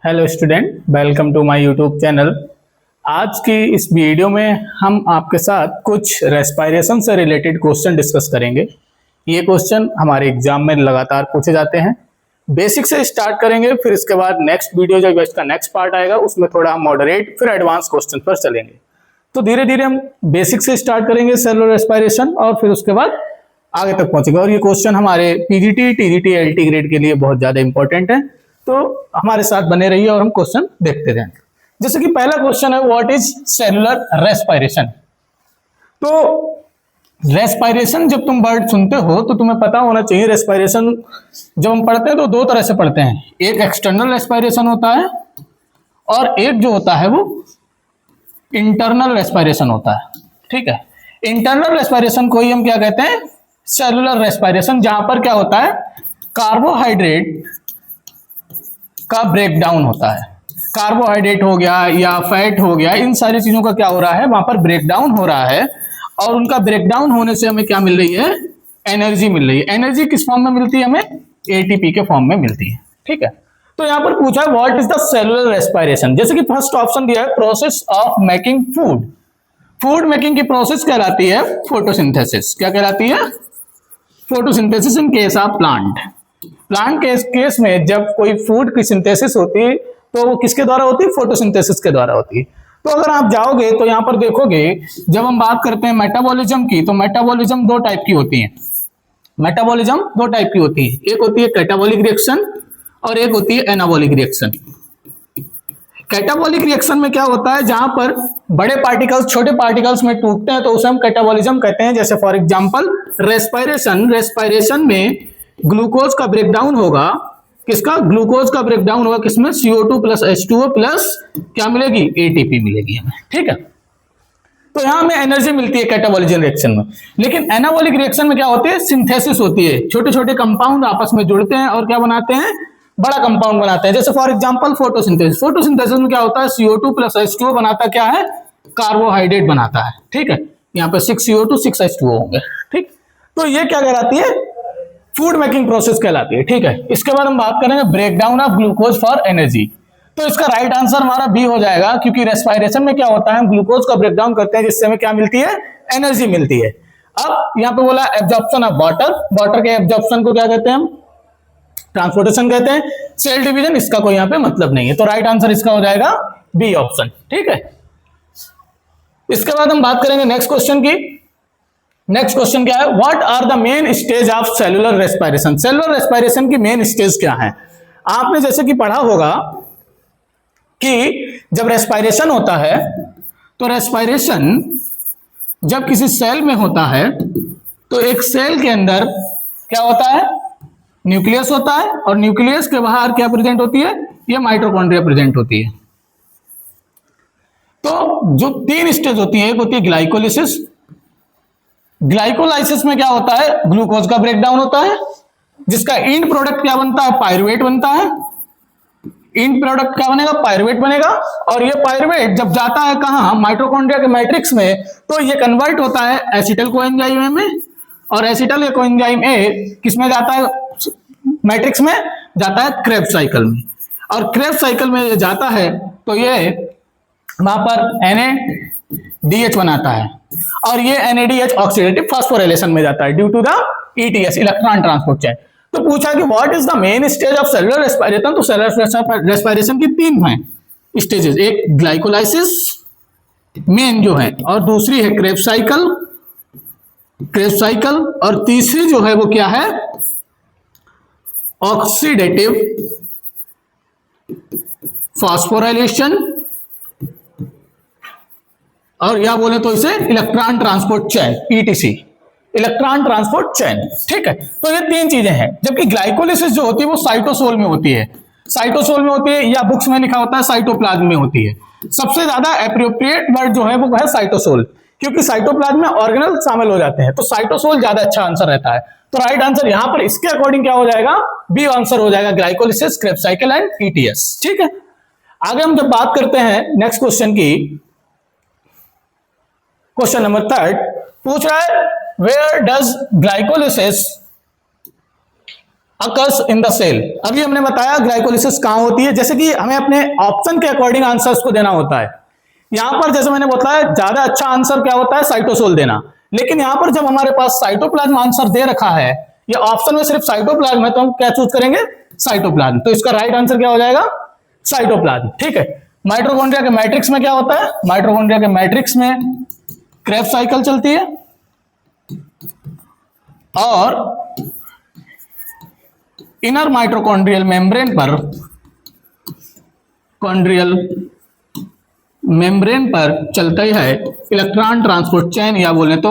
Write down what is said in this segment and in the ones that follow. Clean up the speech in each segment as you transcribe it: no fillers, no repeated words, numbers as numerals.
Hello student, welcome to my YouTube channel. आज की इस वीडियो में हम आपके साथ कुछ रेस्पिरेशन से रिलेटेड क्वेश्चन डिस्कस करेंगे। ये क्वेश्चन हमारे एग्जाम में लगातार पूछे जाते हैं। बेसिक से स्टार्ट करेंगे, फिर इसके बाद नेक्स्ट वीडियो जो इसका नेक्स्ट पार्ट आएगा उसमें थोड़ा हम मॉडरेट फिर एडवांस क्वेश्चन पर चलेंगे। तो धीरे धीरे हम बेसिक से स्टार्ट करेंगे सेलुलर रेस्पिरेशन और फिर उसके बाद आगे तक पहुंचेंगे। और ये क्वेश्चन हमारे पीजीटी, टीजीटी, एलटी ग्रेड के लिए बहुत ज्यादा इंपॉर्टेंट है, तो हमारे साथ बने रहिए और हम क्वेश्चन देखते रहेंगे। जैसे कि पहला क्वेश्चन है, व्हाट इज सेलुलर रेस्पिरेशन। तो रेस्पिरेशन जब तुम वर्ड सुनते हो तो तुम्हें पता होना चाहिए, रेस्पिरेशन जब हम पढ़ते हैं तो दो तरह से पढ़ते हैं। एक एक्सटर्नल रेस्पिरेशन होता है और एक जो होता है वो इंटरनल रेस्पिरेशन होता है। ठीक है, इंटरनल रेस्पिरेशन को ही हम क्या कहते हैं, सेलुलर रेस्पिरेशन, जहां पर क्या होता है, कार्बोहाइड्रेट का ब्रेकडाउन होता है। कार्बोहाइड्रेट हो गया या फैट हो गया, इन सारी चीजों का क्या हो रहा है, वहां पर ब्रेकडाउन हो रहा है और उनका ब्रेकडाउन होने से हमें क्या मिल रही है, एनर्जी मिल रही है। एनर्जी किस फॉर्म में मिलती है, हमें एटीपी के फॉर्म में मिलती है। ठीक है, तो यहां पर पूछा है what is the cellular respiration. जैसे कि फर्स्ट ऑप्शन दिया है, process of making food. Food making की प्रोसेस कहलाती है फोटोसिंथेसिस। क्या कहलाती है, photosynthesis in case of plant. Plant के केस में जब कोई फूड की सिंथेसिस होती है तो वो किसके द्वारा होती है, फोटोसिंथेसिस के द्वारा होती है। तो अगर आप जाओगे तो यहां पर देखोगे, जब हम बात करते हैं मेटाबॉलिज्म की, तो मेटाबॉलिज्म दो टाइप की होती है। मेटाबॉलिज्म दो टाइप की होती है, एक होती है कैटाबॉलिक रिएक्शन और एक होती है एनाबॉलिक रिएक्शन। कैटाबॉलिक रिएक्शन में क्या होता है, जहां पर बड़े पार्टिकल्स छोटे पार्टिकल्स में टूटते हैं तो उसे हम कैटाबॉलिज्म कहते हैं। जैसे फॉर एग्जांपल रेस्पिरेशन में ग्लूकोज का ब्रेकडाउन होगा, किसका, ग्लूकोज का ब्रेकडाउन होगा किसमें, CO2 प्लस H2O प्लस क्या मिलेगी, ATP मिलेगी हमें। ठीक है, तो यहां हमें एनर्जी मिलती है कैटाबॉलिक रिएक्शन में। लेकिन एनाबॉलिक रिएक्शन में क्या होती है, सिंथेसिस होती है, छोटे छोटे कंपाउंड आपस में जुड़ते हैं और क्या बनाते हैं, बड़ा कंपाउंड बनाते हैं। जैसे फॉर एग्जांपल फोटोसिंथेसिस। फोटोसिंथेसिस में क्या होता है, CO2 प्लस H2O बनाता क्या है, कार्बोहाइड्रेट बनाता है। ठीक है, यहाँ पे 6 CO2 6 H2O होंगे। ठीक, तो ये क्या कहलाती है, फूड मेकिंग प्रोसेस कहलाती है। ठीक है, इसके बाद हम बात करेंगे breakdown of glucose for energy. तो इसका राइट आंसर हमारा बी हो जाएगा, क्योंकि रेस्पिरेशन में क्या होता है, हम ग्लूकोज का ब्रेकडाउन करते हैं जिससे हमें क्या मिलती है, एनर्जी मिलती है। अब यहाँ पे बोला एब्जॉर्प्शन ऑफ वाटर। वाटर के एब्जॉर्प्शन को क्या कहते हैं हम, ट्रांसपोर्टेशन कहते हैं। सेल डिवीजन इसका कोई यहाँ पे मतलब नहीं है, तो राइट आंसर इसका हो जाएगा बी ऑप्शन। ठीक है, इसके बाद हम बात करेंगे नेक्स्ट क्वेश्चन की। नेक्स्ट क्वेश्चन क्या है, what are the main stage of cellular respiration. Cellular respiration की मेन स्टेज क्या है। आपने जैसे कि पढ़ा होगा कि जब रेस्पिरेशन होता है तो रेस्पिरेशन जब किसी सेल में होता है तो एक सेल के अंदर क्या होता है, न्यूक्लियस होता है और न्यूक्लियस के बाहर क्या प्रेजेंट होती है, ये माइटोकॉन्ड्रिया प्रेजेंट होती है। तो जो तीन स्टेज होती है, एक होती है ग्लाइकोलिसिस। ग्लाइकोलाइसिस में क्या होता है, ग्लूकोज का ब्रेकडाउन होता है जिसका इंड प्रोडक्ट क्या बनता है, पायरुवेट बनता है। इंड प्रोडक्ट क्या बनेगा, पायरुवेट बनेगा। और ये पायरुवेट जब जाता है कहां, माइटोकॉन्ड्रिया के मैट्रिक्स में, तो ये कन्वर्ट होता है एसिटल कोएंजाइम में, और एसिटल कोएंजाइम ए किसमें जाता है, मैट्रिक्स में जाता है क्रेब्स साइकिल में। और क्रेब्स साइकिल में जाता है तो ये वहां पर NADH बनाता है और ये NADH ऑक्सीडेटिव फास्फोराइलेशन में जाता है due to the ETS, electron transport chain. तो पूछा कि what is the main stage of cellular respiration. तो सेलुलर रेस्पिरेशन की तीन हैं स्टेजेस, एक ग्लाइकोलाइसिस मेन जो है, और दूसरी है क्रेब्स साइकिल, और तीसरी जो है वो क्या है, ऑक्सीडेटिव फास्फोराइलेशन, और या बोले तो इसे electron transport chain, ETC, electron transport chain. ठीक है, तो ये तीन चीजें हैं। जबकि ग्लाइकोलिसिस जो होती है वो साइटोसोल में होती है, साइटोसोल में होती है, या बुक्स में लिखा होता है साइटोप्लाज्म में होती है। सबसे ज्यादा एप्रोप्रिएट वर्ड जो है वो है साइटोसोल, क्योंकि साइटोप्लाज्म में ऑर्गेनल शामिल हो जाते हैं, तो साइटोसोल ज्यादा अच्छा आंसर रहता है। तो राइट आंसर यहां पर इसके अकॉर्डिंग क्या हो जाएगा, बी आंसर हो जाएगा, glycolysis, Krebs cycle and ETS। ठीक है, आगे हम जब बात करते हैं नेक्स्ट क्वेश्चन की, क्वेश्चन नंबर 3 पूछ रहा है, where does glycolysis occurs in the cell. अभी हमने बताया ग्लाइकोलिसिस कहां होती है, जैसे कि हमें अपने ऑप्शन के अकॉर्डिंग आंसर्स को देना होता है। यहां पर जैसे मैंने बताया ज्यादा अच्छा आंसर क्या होता है, साइटोसोल देना। लेकिन यहां पर जब हमारे पास साइटोप्लाज्म आंसर दे रखा है, ये ऑप्शन में सिर्फ साइटोप्लाज्म है, तो हम क्या चूज करेंगे, साइटोप्लाज्म। तो इसका राइट आंसर क्या हो जाएगा, साइटोप्लाज्म। ठीक है। माइटोकॉन्ड्रिया के मैट्रिक्स में क्या होता है, माइटोकॉन्ड्रिया के मैट्रिक्स में क्रेब्स साइकिल चलती है और इनर माइटोकॉन्ड्रियल मेम्ब्रेन पर चलता ही है इलेक्ट्रॉन ट्रांसपोर्ट चेन, या बोले तो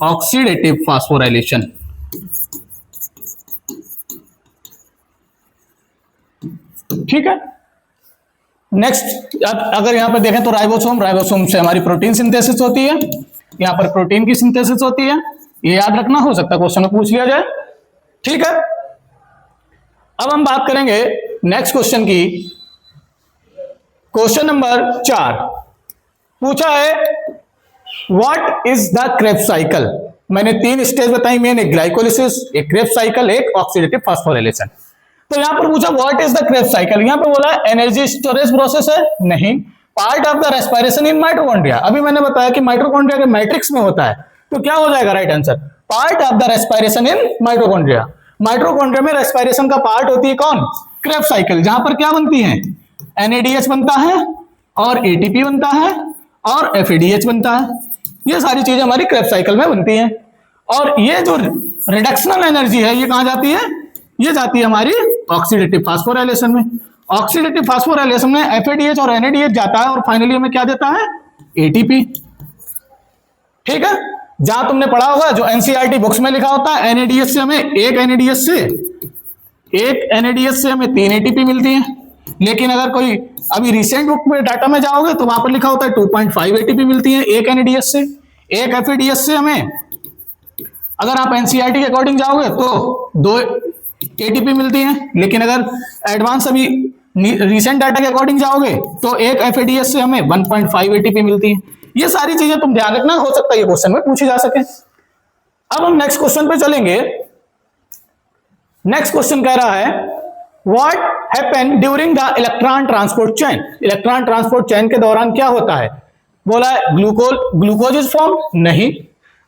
ऑक्सीडेटिव फास्फोराइलेशन। ठीक है। नेक्स्ट, अगर यहां पर देखें तो राइबोसोम से हमारी प्रोटीन सिंथेसिस होती है, यहां पर प्रोटीन की सिंथेसिस होती है। ये याद रखना, हो सकता है क्वेश्चन में पूछ लिया जाए। ठीक है। अब हम बात करेंगे नेक्स्ट क्वेश्चन की। क्वेश्चन नंबर 4 पूछा है, what is the Krebs cycle. मैंने 3 स्टेज बताई मेन, एक ग्लाइकोलिसिस, एक क्रेब्स साइकिल, एक ऑक्सीडेटिव फास्फोराइलेशन। तो यहां पर पूछा what is the Krebs cycle. यहां पर बोला एनर्जी स्टोरेज प्रोसेस है, नहीं। Part of the respiration in mitochondria, अभी मैंने बताया कि माइटोकॉन्ड्रिया के मैट्रिक्स में होता है, तो क्या हो जाएगा right answer, part of the respiration in mitochondria. Mitochondria में रेस्पिरेशन का पार्ट होती है कौन, क्रेब्स साइकिल, जहां पर क्या बनती है, NADH बनता है और ATP बनता है और FADH बनता है। ये सारी चीजें हमारी क्रेब्स साइकिल में बनती हैं। और ये जो रिडक्शनल एनर्जी है, ये कहां जाती है, ये जाती है हमारी ऑक्सीडेटिव फास्फोराइलेशन में। ऑक्सीडेटिव फास्फोराइलेशन में FADH और NADH जाता है और फाइनली हमें क्या देता है, ATP। ठीक है। जहां तुमने पढ़ा होगा, जो NCERT बुक्स में लिखा होता है, NADH से हमें एक NADH से हमें 3 ATP मिलती है। लेकिन अगर कोई अभी रिसेंट बुक में डाटा में जाओगे तो वहां पर लिखा होता है 2.5 ATP मिलती है एक NADH से। एक FADH से हमें, अगर आप NCERT के अकॉर्डिंग जाओगे तो 2 ATP मिलती है। लेकिन अगर एडवांस अभी रिसेंट डाटा के अकॉर्डिंग जाओगे तो एक FADH से हमें 1.5 ATP मिलती है। ये सारी चीजें तुम ध्यान रखना, हो सकता है ये क्वेश्चन में पूछी जा सके। अब हम नेक्स्ट क्वेश्चन पे चलेंगे। नेक्स्ट क्वेश्चन कह रहा है, what happen during the electron transport chain. Electron transport chain के दौरान क्या होता है, बोला है ग्लूकोज इज फॉर्म, नहीं।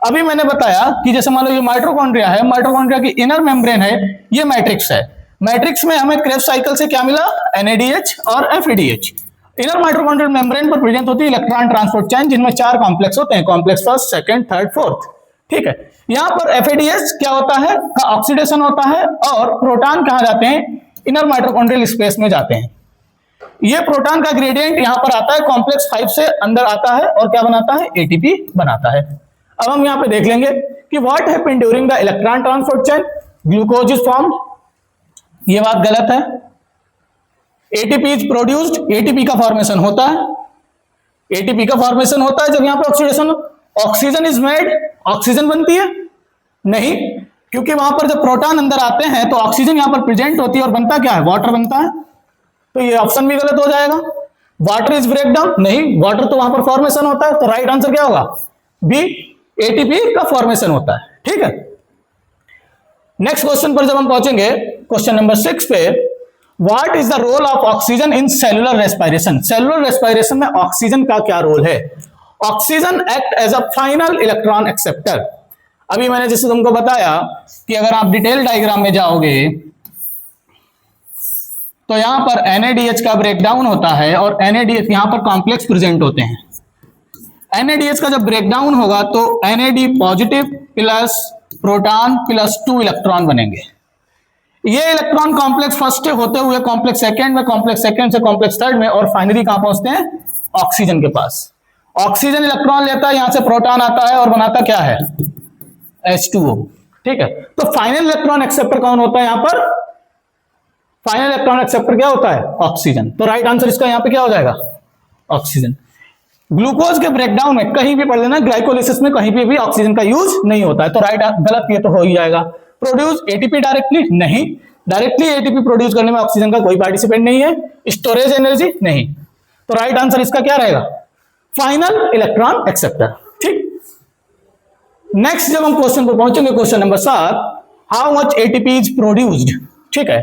अभी मैंने बताया कि जैसे मान लो ये माइटोकॉन्ड्रिया है, माइटोकॉन्ड्रिया की इनर मेम्ब्रेन है, ये मैट्रिक्स है। मैट्रिक्स में हमें क्रेब्स साइकिल से क्या मिला, NADH और FADH। इनर माइटोकॉन्ड्रियल मेम्ब्रेन पर प्रेजेंट होती है इलेक्ट्रॉन ट्रांसपोर्ट चेन, जिनमें 4 कॉम्प्लेक्स होते हैं, complex first, second, third, fourth. ठीक है। यहां पर FADH क्या होता है, का ऑक्सीडेशन होता है और प्रोटॉन कहां जाते हैं, इनर माइटोकॉन्ड्रियल स्पेस में जाते हैं। ये प्रोटॉन का ग्रेडियंट यहां पर आता है, कॉम्प्लेक्स 5 से अंदर आता है और क्या बनाता है, ATP बनाता है। अब हम यहां पे देख लेंगे कि what happened during the electron transport chain, glucose is formed, ये बात गलत है। ATP इज प्रोड्यूस्ड, ATP का फॉर्मेशन होता है, ATP का फॉर्मेशन होता है जब यहां पर oxidation. Oxygen is made, oxygen बनती है, नहीं, क्योंकि वहां पर जब प्रोटॉन अंदर आते हैं तो ऑक्सीजन यहां पर प्रेजेंट होती है और बनता क्या है, वाटर बनता है। तो ये ऑप्शन भी गलत हो जाएगा। वाटर इज ब्रेक डाउन, नहीं, वाटर तो वहां पर फॉर्मेशन होता है, तो राइट आंसर क्या होगा, बी, ATP का फॉर्मेशन होता है। ठीक है। नेक्स्ट क्वेश्चन पर जब हम पहुंचेंगे, क्वेश्चन नंबर 6 पे, what is the role of oxygen in cellular respiration. Cellular respiration में ऑक्सीजन का क्या रोल है। Oxygen act as a final electron acceptor. अभी मैंने जैसे तुमको बताया कि अगर आप डिटेल डायग्राम में जाओगे तो यहां पर NADH का ब्रेकडाउन होता है और NADH यहां पर कॉम्प्लेक्स प्रेजेंट होते हैं। NADH का जब ब्रेकडाउन होगा तो NAD positive plus proton plus 2 electron बनेंगे। ये इलेक्ट्रॉन कॉम्प्लेक्स फर्स्ट होते हुए कॉम्प्लेक्स सेकंड में, कॉम्प्लेक्स सेकंड से कॉम्प्लेक्स थर्ड में, और फाइनली कहां पहुंचते हैं, ऑक्सीजन के पास। ऑक्सीजन इलेक्ट्रॉन लेता है, यहां से प्रोटॉन आता है और बनाता क्या है, H2O। ठीक है। तो फाइनल इलेक्ट्रॉन एक्सेप्टर कौन होता है, यहां पर फाइनल इलेक्ट्रॉन एक्सेप्टर क्या होता है, ऑक्सीजन। तो राइट आंसर इसका यहां पे क्या हो जाएगा, ऑक्सीजन। ग्लूकोज के ब्रेकडाउन में कहीं भी पढ़ लेना, ग्लाइकोलिसिस में कहीं भी ऑक्सीजन का यूज नहीं होता है, तो राइट गलत ये तो हो ही जाएगा। प्रोड्यूस ATP डायरेक्टली, नहीं, डायरेक्टली ATP प्रोड्यूस करने में ऑक्सीजन का कोई पार्टिसिपेंट नहीं है। स्टोरेज एनर्जी, नहीं, तो राइट आंसर इसका क्या रहेगा, फाइनल इलेक्ट्रॉन एक्सेप्टर। ठीक। नेक्स्ट जब हम क्वेश्चन पर पहुंचेंगे, question number 7, how much ATP is produced, ठीक है,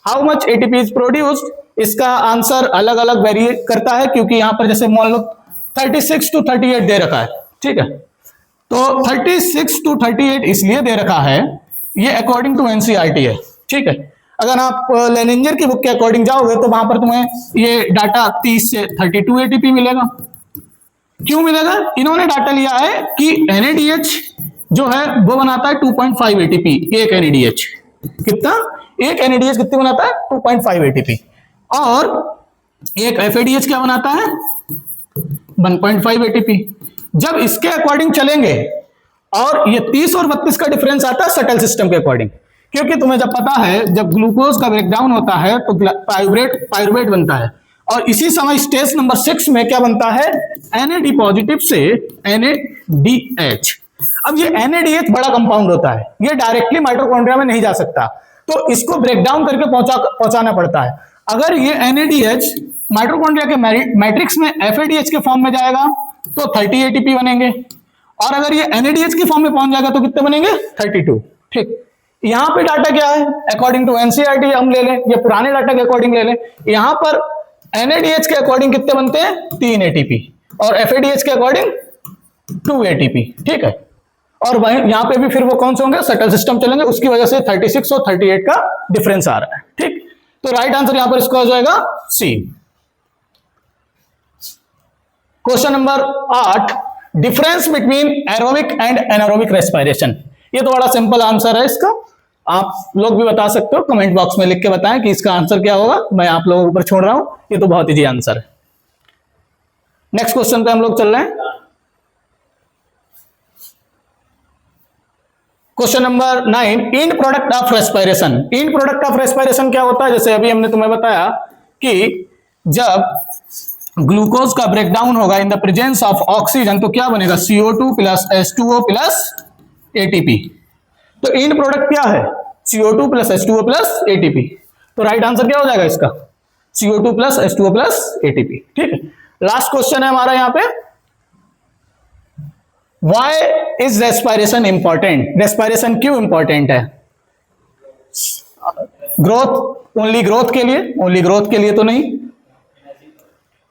how much ATP is produced, इसका आंसर अलग अलग वेरी करता है, क्योंकि यहां पर जैसे मान लो 36 to 38 दे रखा है, ठीक है, तो 36 to 38 इसलिए दे रखा है, ये अकॉर्डिंग टू एनसीईआरटी है, ठीक है। अगर आप लेनिंजर की बुक के अकॉर्डिंग जाओगे तो वहां पर तुम्हें ये डाटा 30 से 32 एटीपी मिलेगा। क्यों मिलेगा? इन्होंने डाटा लिया है कि NADH जो है वो बनाता है 2.5 एटीपी, एक NADH कितना, एक NADH कितनी बनाता है 2.5 एटीपी, और एक FADH क्या बनाता है 1.5 एटीपी। जब इसके अकॉर्डिंग चलेंगे, और ये 30 और 32 का डिफरेंस आता है सटल सिस्टम के अकॉर्डिंग, क्योंकि तुम्हें जब पता है जब ग्लूकोज का ब्रेकडाउन होता है तो पाइरुवेट बनता है, और इसी समय स्टेज नंबर 6 में क्या बनता है, NAD पॉजिटिव से NADH। अब ये NADH बड़ा कंपाउंड होता है, ये डायरेक्टली माइटोकॉन्ड्रिया में नहीं जा सकता, तो इसको ब्रेकडाउन करके पहुंचाना पड़ता है। अगर ये NADH माइटोकॉन्ड्रिया के मैट्रिक्स में FADH के फॉर्म में जाएगा तो 30 एटीपी बनेंगे, और अगर ये NADH की फॉर्म में पहुंच जाएगा तो कितने बनेंगे 32, ठीक। यहां पे डाटा क्या है, अकॉर्डिंग टू एनसीईआरटी हम ले लें, ये पुराने डाटा के अकॉर्डिंग ले लें, यहां पर NADH के अकॉर्डिंग कितने बनते हैं 3 एटीपी, और FADH के अकॉर्डिंग 2 एटीपी, ठीक है। और वहीं यहां पे भी फिर वो कौन से होंगे, सटल सिस्टम चलेंगे, उसकी वजह से 36 और 38 का डिफरेंस आ रहा है, ठीक। तो राइट आंसर यहां पर इसका हो जाएगा C. Question number 8, difference between aerobic and anaerobic respiration. ये तो बड़ा सिंपल आंसर है इसका, आप लोग भी बता सकते हो, कमेंट बॉक्स में लिख के बताएं कि इसका आंसर क्या होगा, मैं आप लोगों के ऊपर छोड़ रहा हूं, ये तो बहुत इजी आंसर है। नेक्स्ट क्वेश्चन पे हम लोग चल रहे हैं। Question number 9, end product of respiration. End product of respiration क्या होता है, जैसे अभी हमने तुम्हें बताया कि जब ग्लूकोज का ब्रेकडाउन होगा in the presence of oxygen तो क्या बनेगा, CO2 plus H2O plus ATP। तो इंड प्रोडक्ट क्या है, CO2 plus H2O plus ATP। तो राइट आंसर क्या हो जाएगा इसका, CO2 plus H2O plus ATP, ठीक है। लास्ट क्वेश्चन है हमारा यहाँ पे, Why is respiration important? Respiration क्यों इंपॉर्टेंट है? ग्रोथ, ओनली ग्रोथ के लिए, ओनली ग्रोथ के लिए तो नहीं,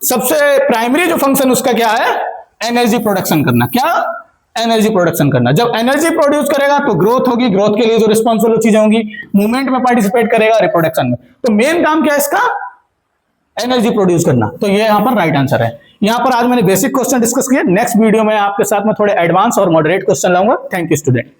सबसे प्राइमरी जो फंक्शन उसका क्या है, एनर्जी प्रोडक्शन करना। क्या, एनर्जी प्रोडक्शन करना। जब एनर्जी प्रोड्यूस करेगा तो ग्रोथ होगी, ग्रोथ के लिए जो रिस्पॉन्सिबल चीजें होंगी, मूवमेंट में पार्टिसिपेट करेगा, रिप्रोडक्शन में। तो मेन काम क्या है इसका, एनर्जी प्रोड्यूस करना। तो ये यहां पर राइट आंसर है। यहां पर आज मैंने बेसिक क्वेश्चन डिस्कस किए, नेक्स्ट वीडियो में आपके साथ में थोड़े एडवांस और मॉडरेट क्वेश्चन लाऊंगा। Thank you student.